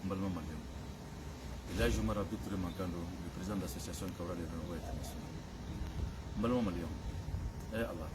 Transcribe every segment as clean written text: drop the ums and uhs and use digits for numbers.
Mbalma Malion. Et là, je me rappelle tout le président de l'association Kawra de Renouveau International. Mbalma Malion. Eh Allah.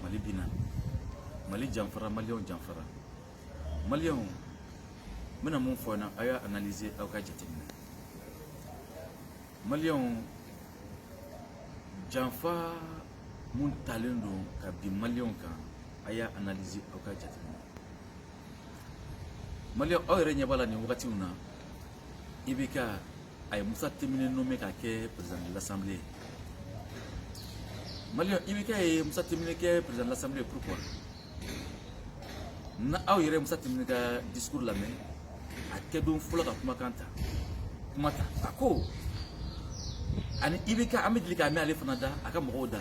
Mali Bina. Mali Jamfara, Malion Jamfara. Malion. Mena mon fona aya analyser au cas jatimina. Malion Jamfa mun talendo ka bi Malion kan aya analyser au cas jatimina. Malion o yere nyabala ni wakati una ibika ay Musa Temine nommé ka ke président de l'Assemblée. Malion ibika ay Musa Temine ke président de l'Assemblée pourquoi? Na aw yere Musa Temine ka discours la main akedon fula ka kuma kanta kumata ako ani ibika amidlika mi ale fana da aka mogo da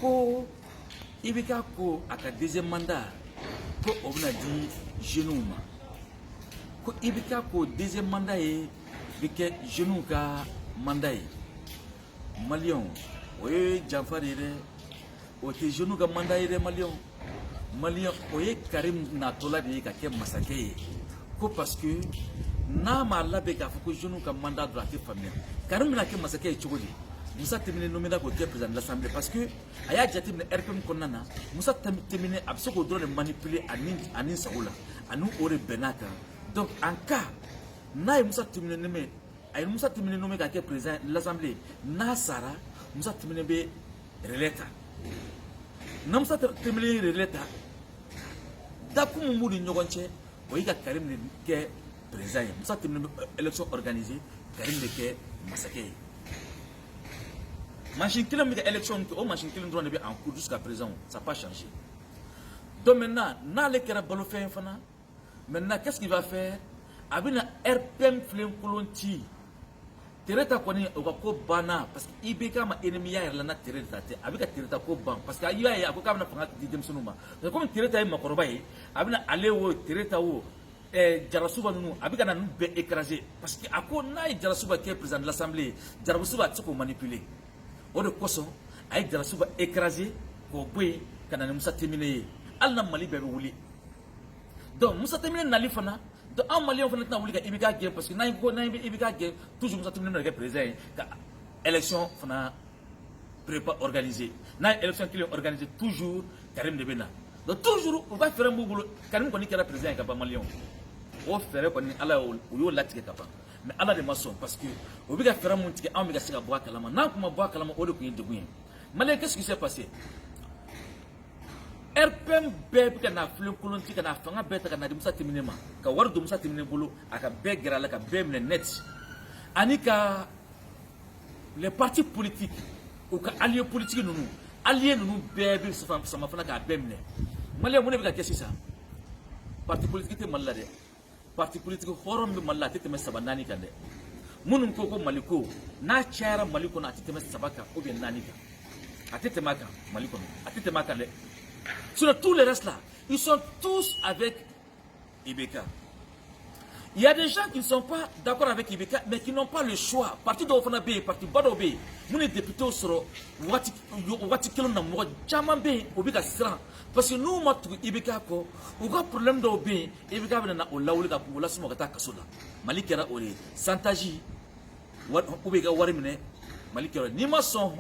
ko ibika ko aka deuxième mandat ko obna di jeune ma ko ibika ko deuxième mandat e bike jeune ka mandat e Malion oye Jamfari re o te jeune ka mandat e Malion oye Karim na tola de ka ke masake parce que n'a ma labé ka foko jeune ka mandat de la famille Karim na ke masake e chogoli Musa Temine nommé ko président de l'Assemblée parce que aya jatimne RPM konnana Musa Temine absoko drone manipuler anin saoula anu ore benaka donc en cas na Musa Temine nommé ay Musa Temine nommé ka président de l'Assemblée na sara Musa Temine be releta na Musa Temine releta da kumu mudi nyogonche il y a Karim qui est présent. Nous avons une élection organisée. Karim qui est massacré. Machine qui a une élection, machine qui est en cours jusqu'à présent, ça n'a pas changé. Donc maintenant, maintenant, qu'est-ce qu'il va faire? Avec un RPM Flenkolonti, Tereta koni ko bana parce que ibeka ma ennemi ya na tereta te abika tereta ko ban parce que ayiwa ya ko kamna fanga di demsunuma comme tereta yi makoroba yi abina alewo tereta wo jarasuba nunu abika na be écraser parce que ako na jarasuba qui est président de l'Assemblée jarasuba tsoko manipuler o de koso ay jarasuba écraser ko boy kana Musa Temine alna mali be wuli donc Musa Temine nali fana donc en Malien on a voulu ibika game parce que na ibika game toujours Musa Temine na président ka élection fana prépa organisée na élection qui est organisée toujours Karim de Bena donc toujours on va faire un boulot Karim koni kera président ka ba Malien o faire koni ala o yo latike ka ba mais ala de maçon parce que obika faire mon tike en mega sika boa kalama na kuma boa kalama o de ko yinde buyen Malien qu'est-ce qui s'est passé RPM bebe kana flin kolonti kana fanga beta kana Musa Temine ma ka war do Musa Temine bolo aka be gerala ka be mne net anika les partis politiques ou ka alliés politiques nunu alliés nunu bebe sama fana ka be mne Malien mo ne be ka kesi ça parti politique te malla de parti politique horom be malla te me sabanani kande munun ko maliko na chaira maliko na te me sabaka ou bien nani ka atete maka maliko atete maka le. Sur tous les restes là, ils sont tous avec Ibeka. Il y a des gens qui ne sont pas d'accord avec Ibeka, mais qui n'ont pas le choix. Parti d'Ofanabé, parti Badobé, nous les députés seront Watikilon Namor, Chamambé, Obika Sran. Parce que nous, Ibeka, on a problème d'Obé, Ibeka n'a au Laoula pour la Sumata Kasola. Malikera Ori, Santaji, Obega Warimene, Malikera, Nima son.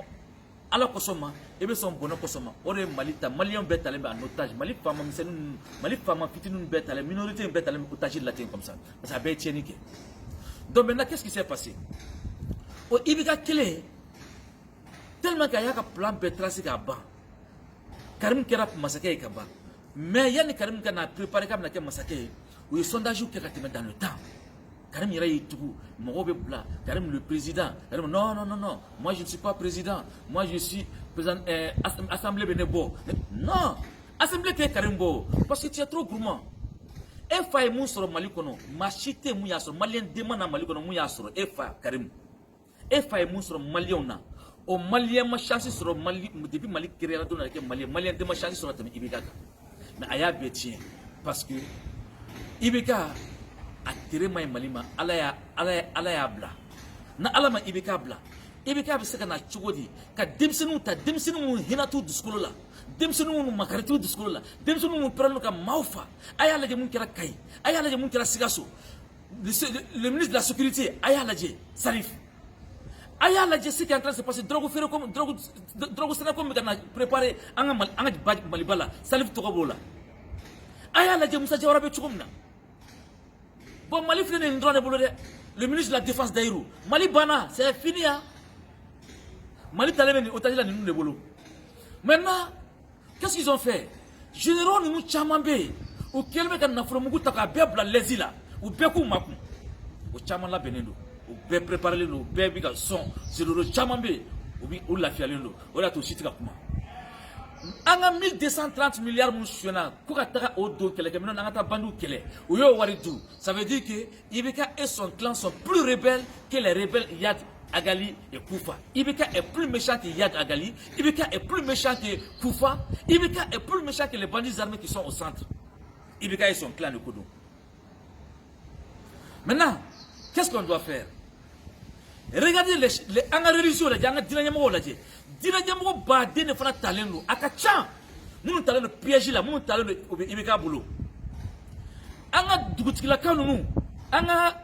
Alors Kosoma, et bien son bonheur Kosoma, Ore Malita, Malien Betalem en otage, Mali Fama Missenun, Mali Fama Fitinun Betalem, minorité Betalem, otage de latin comme ça. Ça va être niqué. Donc maintenant, qu'est-ce qui s'est passé? Au Ibika Kele, tellement qu'il y a un plan Betrasi Kaba, Karim Kerap massacré Kaba, mais il y a des Karim qui a préparé comme la massacré, où les sondages qui ont dans le temps. Karim Iraï tout, Morobe Bla, Karim le président. Karim, non, moi je ne suis pas président. Moi je suis président Assemblée Benebo. Non, Assemblée qui est Karimbo. Parce que tu es trop gourmand. Efa et Moussoro Malikono, Machite Mouyasoro, Malien demande à Malikono Mouyasoro, Efa Karim. Efa et Moussoro Maliona. Au Malien ma chance sur Mali, depuis Mali créé la donne avec Malien, Malien de ma chance sur la table Ibeka. Mais Aya Betien, parce que Ibeka. Attiré ma malima alaya bla na alama ibeka bla IBK bɛ se ka na cogo di ka denmisɛnninw ta denmisɛnninw hinɛ t'u dusukolo la denmisɛnninw makari t'u dusukolo la denmisɛnninw pɛrɛnnen ka maaw fa a y'a lajɛ mun kɛra Kayi a y'a lajɛ mun kɛra Sikaso le ministre de la sécurité a y'a lajɛ Salif a y'a lajɛ ce qui est en train de se passer drogue feere comme drogue sɛnɛ comme bɛ ka na préparer an ka Maliba la Salif tɔgɔ b'o la a y'a lajɛ Musa Jawara bɛ cogo min na bon Mali filɛ nin dɔrɔn de bolo dɛ le ministre de la défense Daïrou Mali banna c'est fini hein Mali talen bɛ nin otage la ninnu de bolo maintenant qu'est-ce qu'ils ont fait généraux ninnu caman bɛ yen u kɛlen bɛ ka nafolomugu ta k'a bɛɛ bila lɛzi la u bɛɛ k'u makun o caman labɛnnen don u bɛɛ préparelen don u bɛɛ bɛ ka sɔn généraux caman bɛ yen u lafiyalen don o de y'a to u si tɛ ka kuma an ka 1230 milliards minnu suyana ko ka taga o don kɛlɛkɛminɛw na an ka taa bandiw kɛlɛ u y'o wari dun ça veut dire que IBK et son clan sont plus rebelles que les rebelles Yad Agali et Koufa. IBK est plus méchant que Yad Agali, IBK est plus méchant que Koufa, IBK est plus méchant que les bandits armés qui sont au centre. IBK et son clan de Kodo. Maintenant, qu'est-ce qu'on doit faire? Regardez les religions, les dynamiques, les dynamiques badé ne fera talent, akacha, nous talent piège là, nous talent IBK boulot. Anga dugutikila kanu anga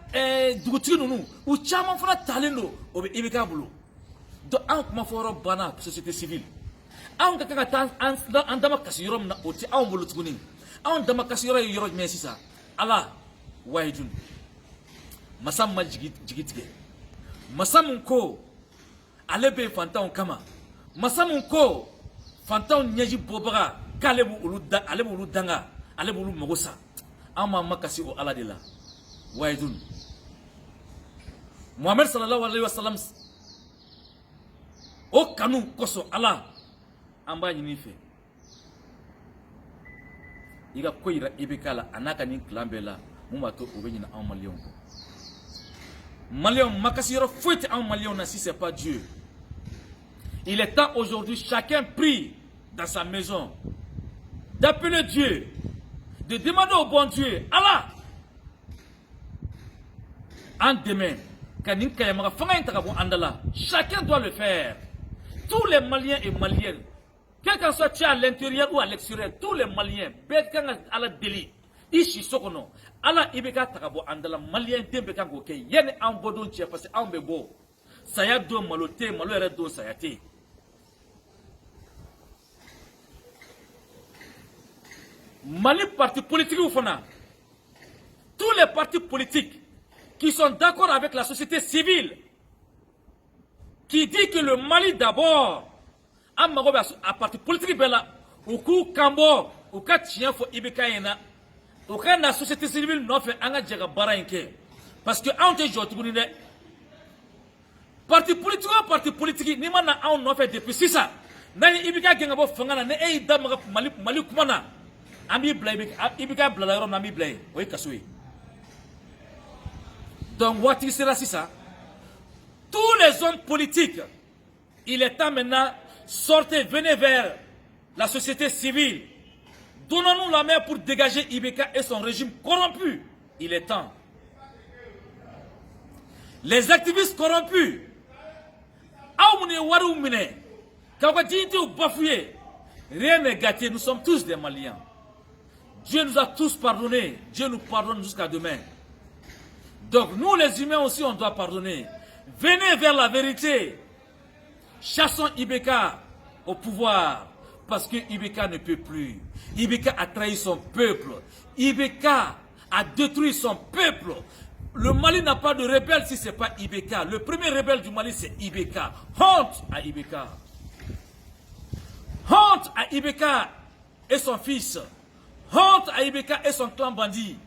dugutigi nunu u caman fana talen don o bɛ IBK bolo donc an kuma fɔ yɔrɔ banna société civile anw ka kan ka taa an dama kasi yɔrɔ min na o tɛ anw bolo tuguni anw dama kasi yɔrɔ ye yɔrɔ jumɛn sisan Ala wahidun masa min ma jigi tigɛ masa min ko ale bɛ fantanw kama masa min ko fantanw ɲɛji bɔbaga k'ale b'olu danga ale b'olu mago sa an ma makasi o Ala de la wahidun Muhammad sallallahu alaihi wasallam o kanu kosɔn Ala an b'a ɲini fɛ i ka ko yira IBK la a n'a ka nin clan bɛɛ la mun b'a to o bɛ ɲinɛ anw maliyɛnw kɔ maliyɛnw makasi yɔrɔ foyi tɛ anw maliyɛnw na si c'est pas Dieu. Il est temps aujourd'hui chacun prie dans sa maison d'appeler Dieu, de demander au bon Dieu Allah en demain, chacun doit le faire. Tous les Maliens et Maliennes, quel qu'en soit tu à l'intérieur ou à l'extérieur, tous les Maliens, à la délit, ici sokono, ala IBK takabo andala Malien dembe kango ke yene en bodon tche parce en bebo. Saya do malote, malo ere do sayate. Mali parti politique ou fona. Tous les partis politiques qui sont d'accord avec la société civile, qui dit que le Mali d'abord, à parti politique bela, ou kou kambo, ou ka tien fo IBK yena, ou ka na société civile non fait anga djega barainke, parce que on te joue ne parti politique ni mana on non fait depuis ça, nani IBK genga bo fangana ne e dam Mali kumana, ami blay IBK blala ro nami blay, oy kasui. Donc, what il sera si ça? Tous les hommes politiques, il est temps maintenant, sortez, venez vers la société civile. Donnons-nous la main pour dégager IBK et son régime corrompu. Il est temps. Les activistes corrompus, rien n'est gâté, nous sommes tous des Maliens. Dieu nous a tous pardonné, Dieu nous pardonne jusqu'à demain. Donc nous les humains aussi on doit pardonner. Venez vers la vérité. Chassons IBK au pouvoir. Parce que IBK ne peut plus. IBK a trahi son peuple. IBK a détruit son peuple. Le Mali n'a pas de rebelle si ce n'est pas IBK. Le premier rebelle du Mali c'est IBK. Honte à IBK. Honte à IBK et son fils. Honte à IBK et son clan bandit.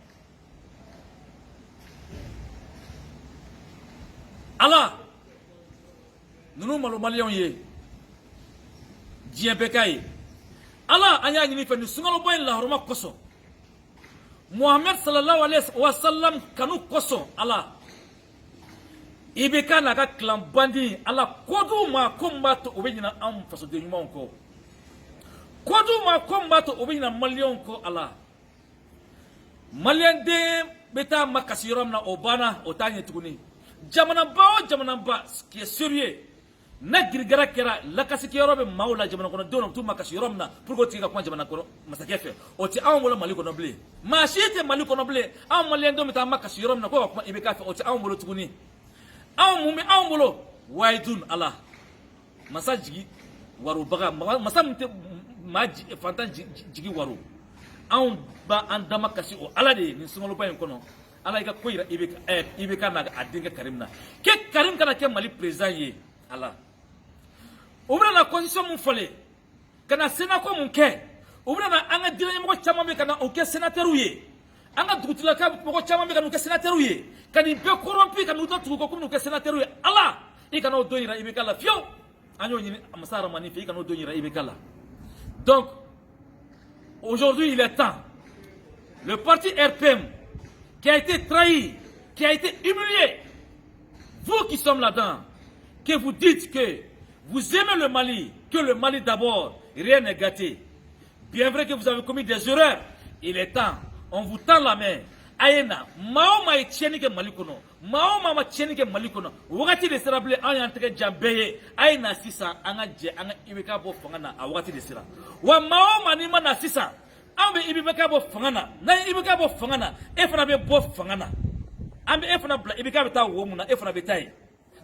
Allah, nous nous Maliens y Djembekaye. Allah, anya ni fait nous sungalo boy la horma koso. Muhammad sallallahu alayhi wa sallam kanu koso Allah. IBK naga clan bandi Allah kodu ma combattre obéina am faso de nyuma ko. Kodu ma combattre obéina Maliens ko Allah. Malien de beta makasirom na obana otanye tukuni. Jamanamba, ce qui est sérieux, na girigara kɛra lakasikɛyɔrɔ bɛ maaw la jamana kɔnɔ denw na u t'u makasi yɔrɔ min na pour que o tigi ka kuma jamana kɔnɔ masakɛ fɛ o tɛ anw bolo Mali kɔnɔ bilen maa si tɛ Mali kɔnɔ bilen anw maliyɛn denw bɛ taa makasi yɔrɔ min na ko ka kuma IBK fɛ o tɛ anw bolo tuguni anw mun bɛ anw bolo wahidun Allah masa jigi warobaga masa min tɛ maa fantan jigi waro anw ba an dama kasi o Ala de ye nin sunkaloba in kɔnɔ Ala i ka ko yira IBK n'a a denkɛ Karim na kɛ Karim kana kɛ Mali président ye Allah u bɛna na constitution mun fɔlen ka na Sénat ko mun kɛ u bɛna na an ka diinɛ ɲɛmɔgɔ caman bɛ ka na o kɛ sénateurs ye an ka dugutigilaka mɔgɔ caman bɛ ka na o kɛ sénateurs ye ka nin bɛɛ corrompu ka n'u to tugu kɔ ko n'u kɛ sénateurs ye Allah i kana o don yira IBK la fiyewu an y'o ɲini masa Aramani fɛ i kana o don yira IBK la donc aujourd'hui il est temps le parti RPM qui a été trahi qui a été humilié vous qui sommes là-dedans que vous dites que vous aimez le Mali, que le Mali d'abord, rien n'est gâté. Bien vrai que vous avez commis des erreurs, il est temps, on vous tend la main. Aïna, Mahoma est tchénique Malikono, Mahoma ma tchénique Malikono, Wagati de Serable, Ayantre Djambeye, Aïna Sissa, Anga Ibeka Bo Fangana, à Wagati de Sera. Wa Mahoma Nimana Sissa, Ambe Ibeka Bo Fangana, Na Ibeka Bo Fangana, Efrabe Bo Fangana, Ambe Efrabla, Ibeka Beta Womuna, Efrabetai.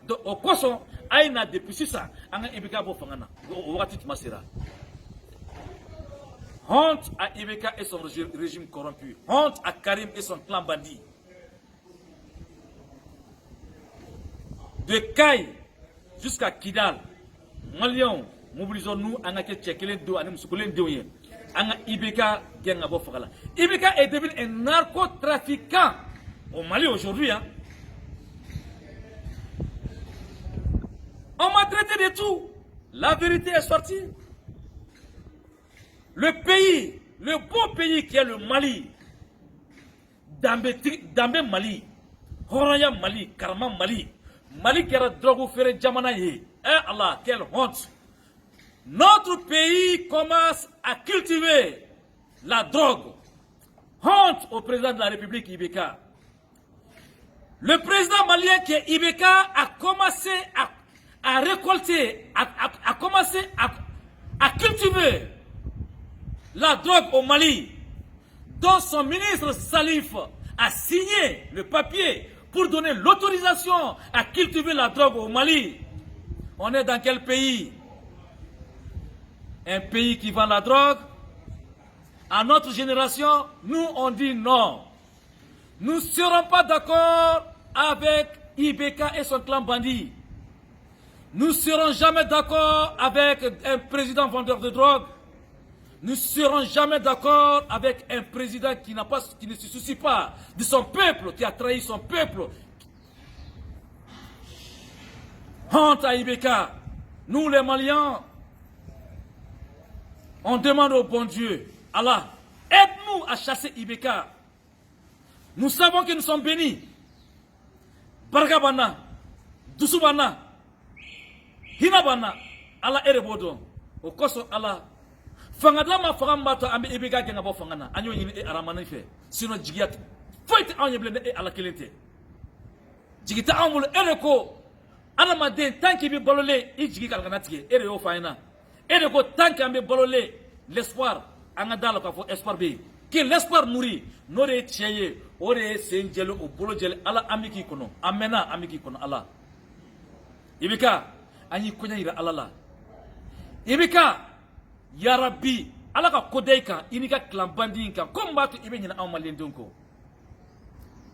Donc, au Koson, Aïna depuis ça, Anga Ibeka Bo Fangana, Wagati Masera. Honte à Ibeka et son régime corrompu. Honte à Karim et son clan bandit. De Kaï jusqu'à Kidal, Maliens, mobilisons-nous, Anga Tchekelen Do, Anem Soukolen Doye, Anga Ibeka Gengabo Fagala. Ibeka est devenu un narcotrafiquant au Mali aujourd'hui. Hein. On m'a traité de tout. La vérité est sortie. Le pays, le beau pays qui est le Mali, Dambé Mali, Horaya Mali, Karma Mali, Mali qui a drogue fait Jamana ye. Eh Allah, quelle honte. Notre pays commence à cultiver la drogue. Honte au président de la République Ibeka. Le président malien qui est Ibeka a commencé à récolter, a commencé à cultiver la drogue au Mali, dont son ministre Salif a signé le papier pour donner l'autorisation à cultiver la drogue au Mali. On est dans quel pays? Un pays qui vend la drogue? À notre génération, nous on dit non. Nous ne serons pas d'accord avec Ibeka et son clan bandit. Nous ne serons jamais d'accord avec un président vendeur de drogue. Nous ne serons jamais d'accord avec un président qui ne se soucie pas de son peuple, qui a trahi son peuple. Honte à Ibeka. Nous les Maliens, on demande au bon Dieu, Allah, aide-nous à chasser Ibeka. Nous savons que nous sommes bénis. Bargabana, Dusubana, Hinabana, Allah Erebodo, au Koso Allah. Fangadama Farambato Ambi Ibeka Gengabo Fangana, Anyo Yin et Aramanife, sinon Jigiat, Fight Anyeblende et Alakelente. Jigita Amul Ereko, Anamaden, Tanki bi Bolole, Ijigi Kalganati, Ereo Faina, Ereko Tanki Ambi Bolole, l'espoir, Angadala Kafo Espoir B, que l'espoir nourrit, Nore Tiaye, Ore Senjelo, ou Bologel, Allah Amiki Kono, Amena Amiki Kono, Allah. Ibeka, Anyi Konya Allah. Ibeka, Ya Rabbi, Allah ka kodeka, inika clan bandit ka, combattre Ibeka en Malien Donko.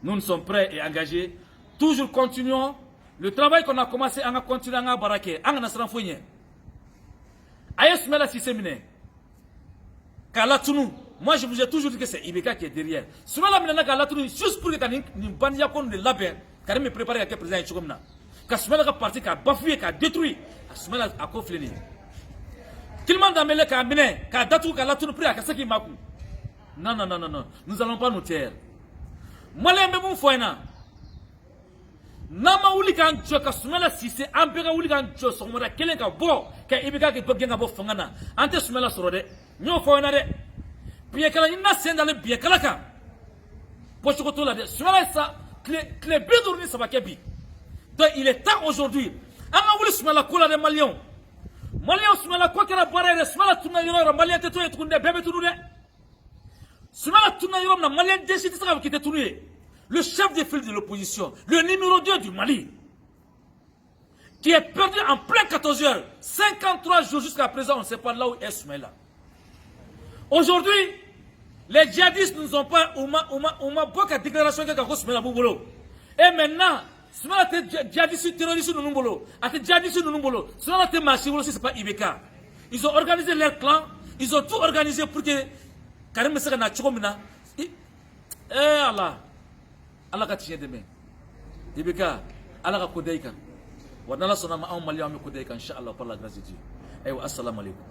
Nous sommes prêts et engagés. Toujours continuons. Le travail qu'on a commencé, on a continué à baraquer. On a s'en fouillé. Aïs Mela Sissemine. Kalatounou. Moi, je vous ai toujours dit que c'est Ibeka qui est derrière. Souvent, la Mena Kalatounou, juste pour que nous bandions comme de labin, car il me prépare à quel président est comme ça. Quand Soumela a parti, qui a bafoué, qui a détruit, Soumela a confléné. Qu'il m'a d'amener qu'à mener, qu'à datou, qu'à la tourne près à ce qui m'a coupé. Non, non, non, non, non. Nous n'allons pas nous taire. Moi, les mêmes foyna. Nama Ouligan Joka Soumela Sissé, Ambera Ouligan Jo, Somora, Kelenka Bo, qu'à Ibeka qui peut gagner à Bofangana. Ante Soumela Sorode, Nyo Foyna de Biakala, il n'a pas de Biakalaka. Pochokoto la de Soumela, ça, clé bédourni, ça va kébi. Donc, il est temps aujourd'hui. anga wuli Soumaïla ko la de Maliens Soumaïla ko kera bare de Soumaïla tuna yoro Malien te to et tunde bebe tunu de Soumaïla tuna yoro na Malien décide ça qui te tunu le chef de file de l'opposition le numéro 2 du Mali qui est perdu en plein 14 heures 53 jours jusqu'à présent on ne sait pas là où est Soumaïla. Aujourd'hui les djihadistes nous ont pas Ouma Boka déclaration que Soumaïla Boubolo et maintenant Soumaïla te djihadiste terroriste nous bolo a te djihadiste nous bolo Soumaïla te marché aussi c'est pas Ibeka ils ont organisé leur clan ils ont tout organisé pour que Karim Seka na chomina Allah ka tiye deme Ibeka Allah ka kodeika wadala sonama en Mali am kodeika inshallah par la grâce de Dieu. Assalamu alaikum.